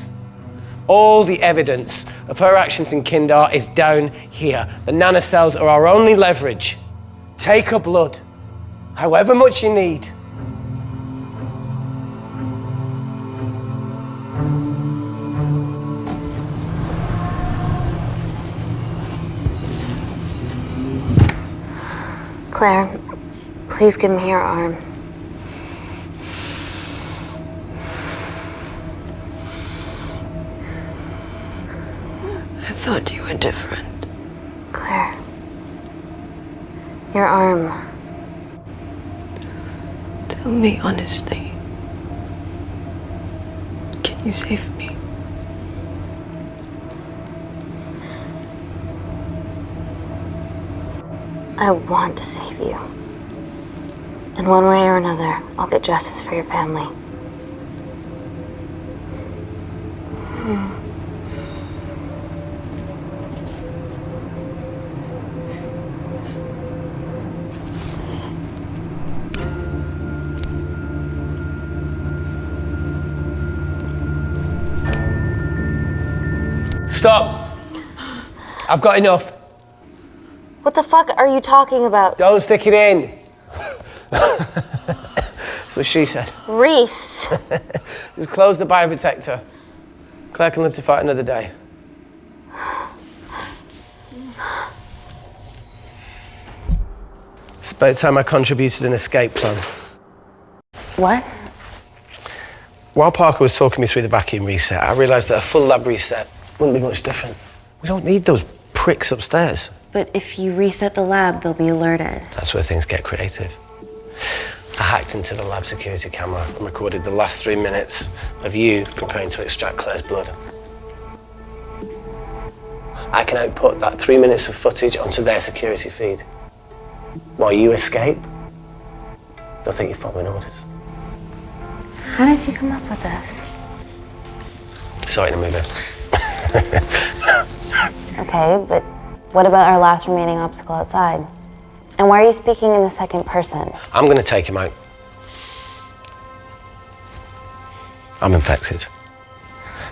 All the evidence of her actions in Kindar is down here. The nanocells are our only leverage. Take her blood, however much you need. Claire, please give me your arm. I thought you were different. Claire, your arm. Tell me honestly. Can you save me? I want to save you. In one way or another, I'll get justice for your family. Stop! I've got enough. What the fuck are you talking about? Don't stick it in. That's what she said. Reese. Just close the bioprotector. Claire can live to fight another day. It's about time I contributed an escape plan. What? While Parker was talking me through the vacuum reset, I realised that a full lab reset wouldn't be much different. We don't need those pricks upstairs. But if you reset the lab, they'll be alerted. That's where things get creative. I hacked into the lab security camera and recorded the last 3 minutes of you preparing to extract Claire's blood. I can output that 3 minutes of footage onto their security feed. While you escape, they'll think you're following orders. How did you come up with this? Saw it in a movie. Okay, but what about our last remaining obstacle outside? And why are you speaking in the second person? I'm going to take him out. I'm infected.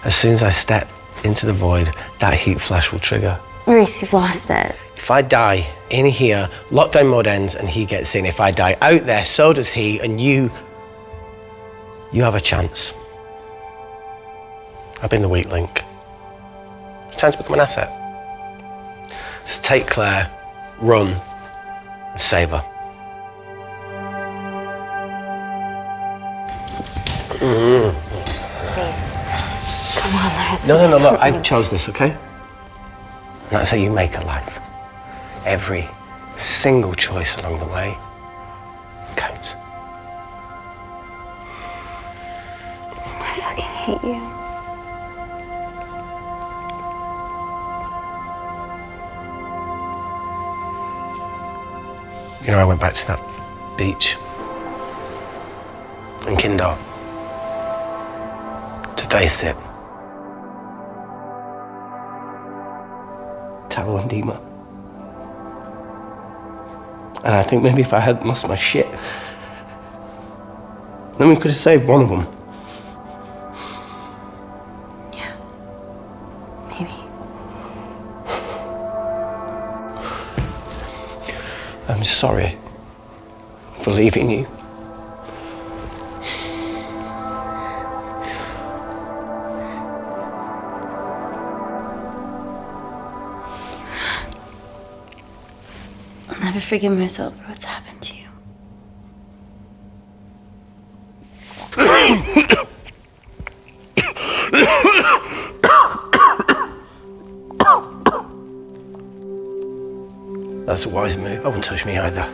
As soon as I step into the void, that heat flash will trigger. Reese, you've lost it. If I die in here, lockdown mode ends and he gets in. If I die out there, so does he, and you have a chance. I've been the weak link. It's time to become an asset. Just take Claire, run, and save her. Please. Come on, let's No, look, I chose this, okay? And that's how you make a life. Every single choice along the way counts. I fucking hate you. You know, I went back to that beach in Kindar to face it. on Dima. And I think maybe if I hadn't lost my shit, then we could have saved one of them. Yeah. Maybe. I'm sorry for leaving you. I'll never forgive myself for what's happened to you. That's a wise move. I wouldn't touch me either.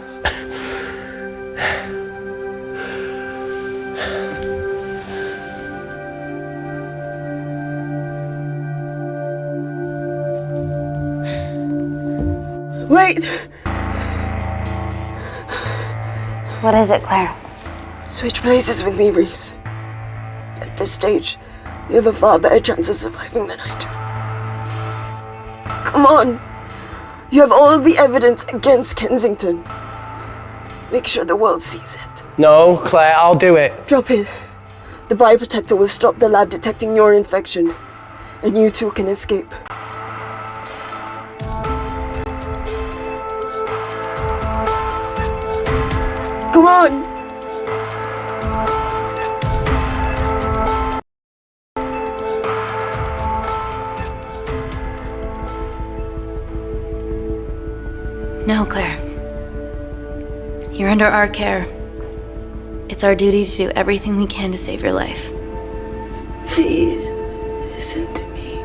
Wait! What is it, Claire? Switch places with me, Reese. At this stage, you have a far better chance of surviving than I do. Come on! You have all the evidence against Kensington. Make sure the world sees it. No, Claire, I'll do it. Drop it. The bioprotector will stop the lab detecting your infection, and you two can escape. Come on! No, Claire. You're under our care. It's our duty to do everything we can to save your life. Please, listen to me.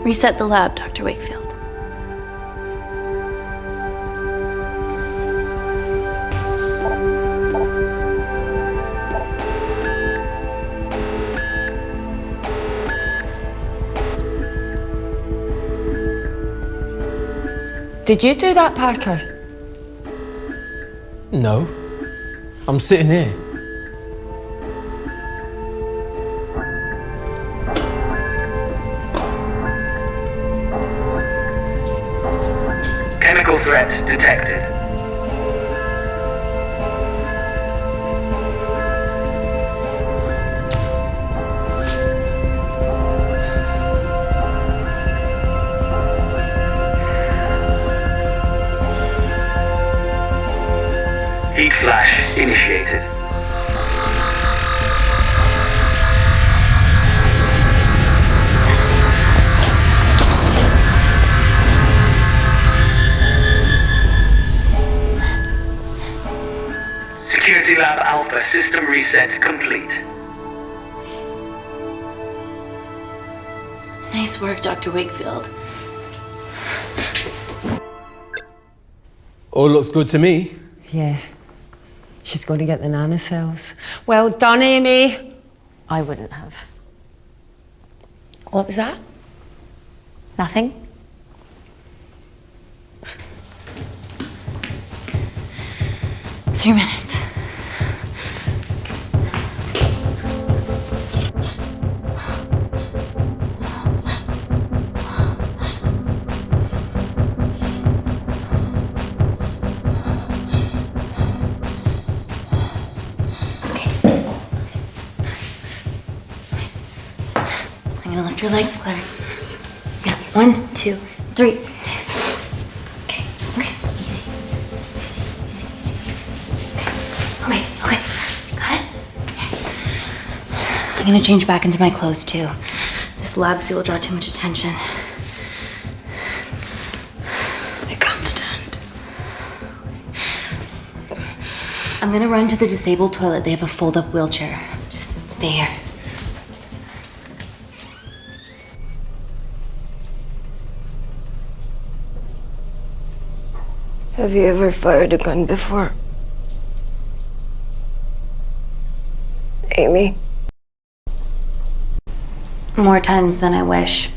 Reset the lab, Dr. Wakefield. Did you do that, Parker? No. I'm sitting here. Chemical threat detected. Heat flash initiated. Security Lab Alpha system reset complete. Nice work, Dr. Wakefield. All looks good to me. Yeah. She's going to get the nanocells. Well done, Amy. I wouldn't have. What was that? Nothing. 3 minutes. I'm gonna lift your legs, Claire. Yeah, 1, 2, 3. Okay, easy. Okay, got it? I'm gonna change back into my clothes too. This lab suit will draw too much attention. I can't stand. I'm gonna run to the disabled toilet. They have a fold-up wheelchair. Just stay here. Have you ever fired a gun before? Amy? More times than I wish.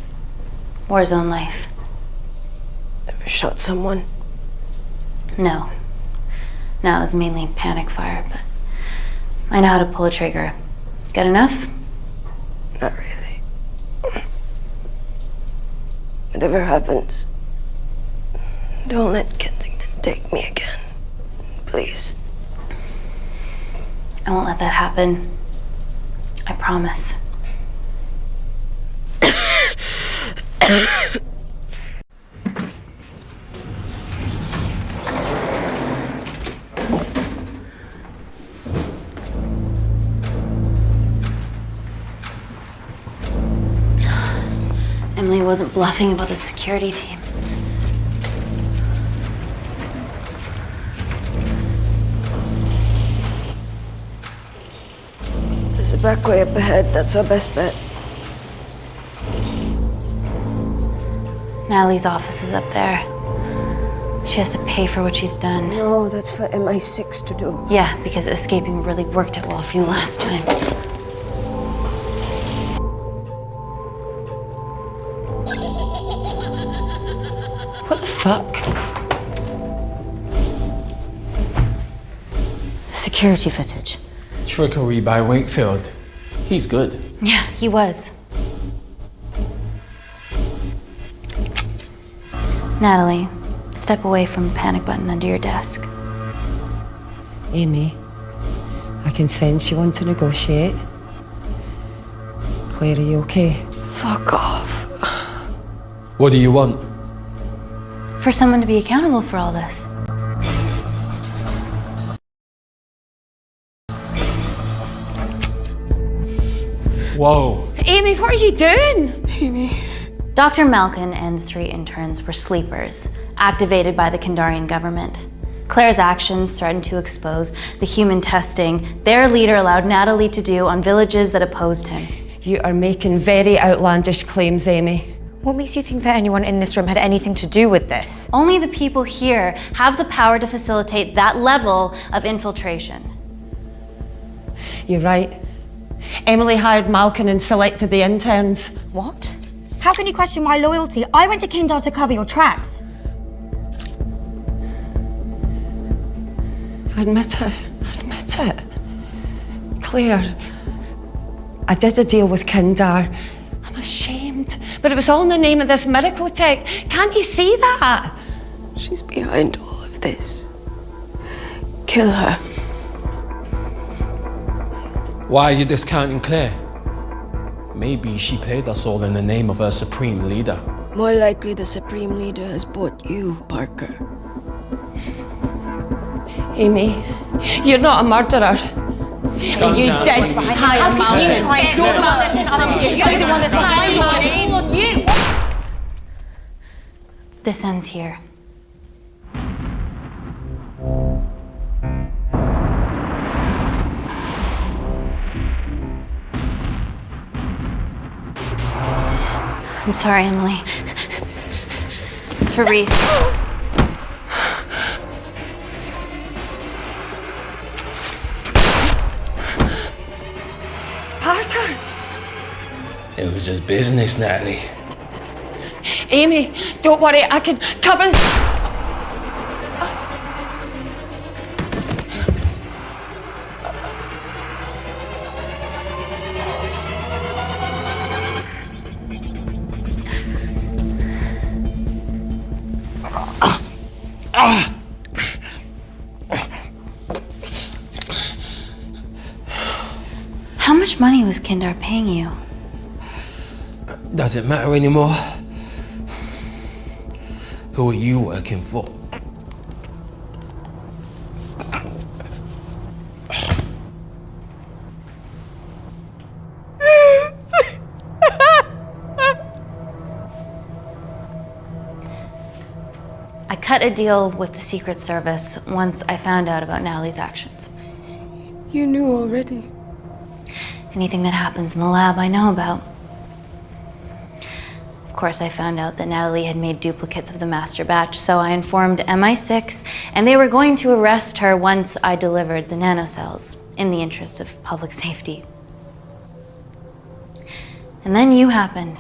Warzone life. Ever shot someone? No. No, it was mainly panic fire, but I know how to pull a trigger. Good enough? Not really. Whatever happens, don't let Kensington take me again. Please. I won't let that happen. I promise. Emily wasn't bluffing about the security team. There's a back way up ahead. That's our best bet. Natalie's office is up there. She has to pay for what she's done. No, that's for MI6 to do. Yeah, because escaping really worked out well for you last time. What the fuck? Security footage. Trickery by Wakefield. He's good. Yeah, he was. Natalie, step away from the panic button under your desk. Amy, I can sense you want to negotiate. Claire, are you okay? Fuck off. What do you want? For someone to be accountable for all this. Whoa. Amy, what are you doing? Amy. Dr. Malkin and the 3 interns were sleepers, activated by the Kandarian government. Claire's actions threatened to expose the human testing their leader allowed Natalie to do on villages that opposed him. You are making very outlandish claims, Amy. What makes you think that anyone in this room had anything to do with this? Only the people here have the power to facilitate that level of infiltration. You're right. Emily hired Malkin and selected the interns. What? How can you question my loyalty? I went to Kindar to cover your tracks. Admit it. Admit it. Claire, I did a deal with Kindar. I'm ashamed, but it was all in the name of this miracle tech. Can't you see that? She's behind all of this. Kill her. Why are you discounting Claire? Maybe she played us all in the name of her supreme leader. More likely the Supreme Leader has bought you, Parker. Amy, you're not a murderer. Calm You down. did hire Malkin. You're the one that's lying on you. This ends here. I'm sorry, Emily. It's for Reese. Parker! It was just business, Natalie. Amy, don't worry, I can cover. How much money was Kindar paying you? Does it matter anymore? Who are you working for? I cut a deal with the Secret Service once I found out about Natalie's actions. You knew already. Anything that happens in the lab, I know about. Of course, I found out that Natalie had made duplicates of the master batch, so I informed MI6, and they were going to arrest her once I delivered the nanocells, in the interest of public safety. And then you happened.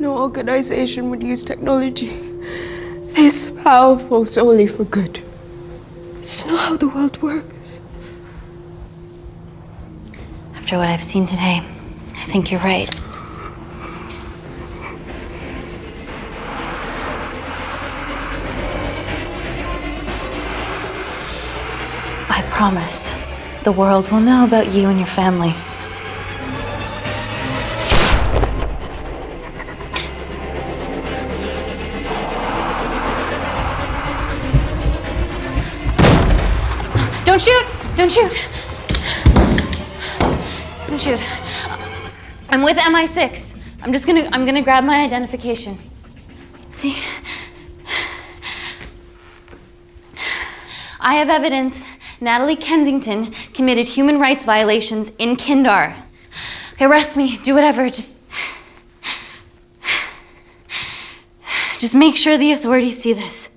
No organization would use technology this powerful solely for good. It's not how the world works. After what I've seen today, I think you're right. I promise the world will know about you and your family. Don't shoot! Don't shoot! Don't shoot. I'm with MI6. I'm gonna grab my identification. See? I have evidence Natalie Kensington committed human rights violations in Kindar. Okay, arrest me, do whatever, just make sure the authorities see this.